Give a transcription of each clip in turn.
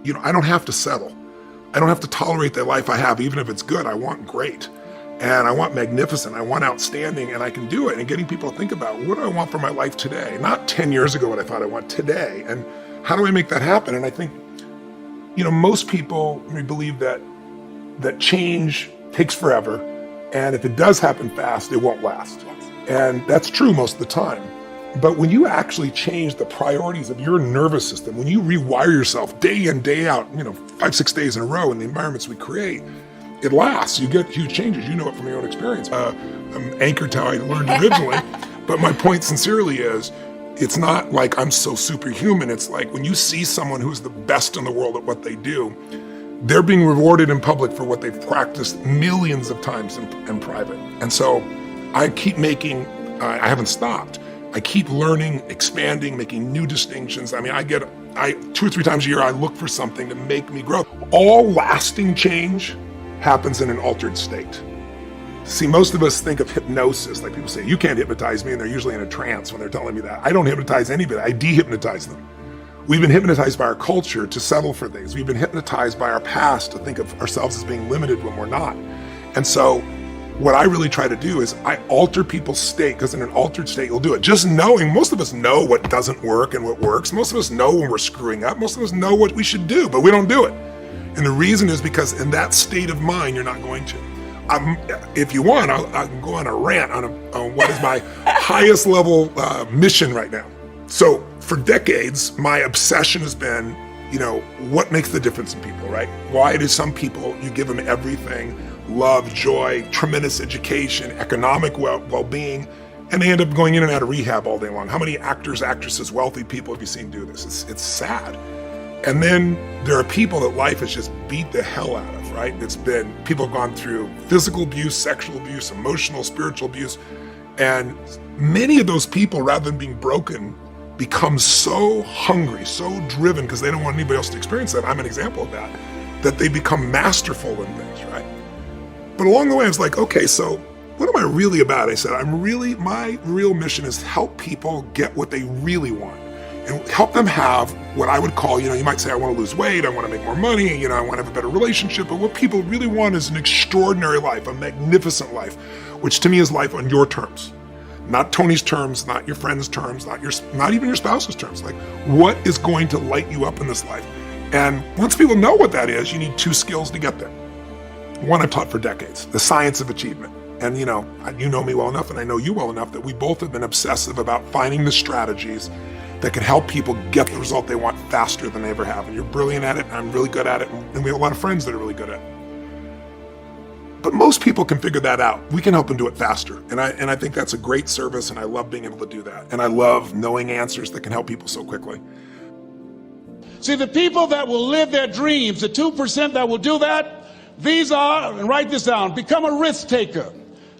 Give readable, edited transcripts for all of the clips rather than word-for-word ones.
I don't have to settle. I don't have to tolerate the life I have, even if it's good. I want great. And I want magnificent, I want outstanding, and I can do it. And getting people to think about, what do I want for my life today? Not 10 years ago what I thought I want today. And how do I make that happen? And I think, most people believe that change takes forever. And if it does happen fast, it won't last. And that's true most of the time. But when you actually change the priorities of your nervous system, when you rewire yourself day in, day out, 5, 6 days in a row in the environments we create, it lasts. You get huge changes. You know it from your own experience. I'm anchored to how I learned originally. But my point sincerely is, it's not like I'm so superhuman. It's like when you see someone who's the best in the world at what they do, they're being rewarded in public for what they've practiced millions of times in private. And so I keep making, I haven't stopped. I keep learning, expanding, making new distinctions. I 2 or 3 times a year, I look for something to make me grow. All lasting change happens in an altered state. See, most of us think of hypnosis, like people say, you can't hypnotize me, and they're usually in a trance when they're telling me that. I don't hypnotize anybody, I de-hypnotize them. We've been hypnotized by our culture to settle for things. We've been hypnotized by our past to think of ourselves as being limited when we're not. And so what I really try to do is I alter people's state, because in an altered state, you'll do it. Just knowing, most of us know what doesn't work and what works. Most of us know when we're screwing up. Most of us know what we should do, but we don't do it. And the reason is because in that state of mind, you're not going to. If you want, I can go on a rant on what is my highest level mission right now. So for decades, my obsession has been, what makes the difference in people, right? Why do some people, you give them everything, love, joy, tremendous education, economic well-being, and they end up going in and out of rehab all day long? How many actors, actresses, wealthy people have you seen do this? It's sad. And then there are people that life has just beat the hell out of, right? People have gone through physical abuse, sexual abuse, emotional, spiritual abuse. And many of those people, rather than being broken, become so hungry, so driven, because they don't want anybody else to experience that. I'm an example of that they become masterful in things, right? But along the way, I was like, okay, so what am I really about? I said, my real mission is to help people get what they really want and help them have what I would call, you might say, I want to lose weight, I want to make more money, I want to have a better relationship, but what people really want is an extraordinary life, a magnificent life, which to me is life on your terms. Not Tony's terms, not your friend's terms, not even your spouse's terms. Like, what is going to light you up in this life? And once people know what that is, you need 2 skills to get there. One I've taught for decades, the science of achievement. And you know me well enough, and I know you well enough, that we both have been obsessive about finding the strategies that can help people get the result they want faster than they ever have. And you're brilliant at it, and I'm really good at it, and we have a lot of friends that are really good at it. But most people can figure that out. We can help them do it faster. And I think that's a great service, and I love being able to do that. And I love knowing answers that can help people so quickly. See, the people that will live their dreams, the 2% that will do that, these are, and write this down, become a risk taker.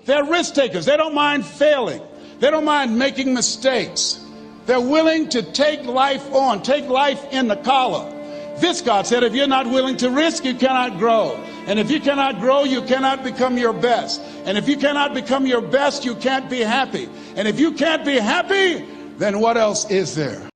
They're risk takers. They don't mind failing. They don't mind making mistakes. They're willing to take life on, take life in the collar. This, God said, if you're not willing to risk, you cannot grow. And if you cannot grow, you cannot become your best. And if you cannot become your best, you can't be happy. And if you can't be happy, then what else is there?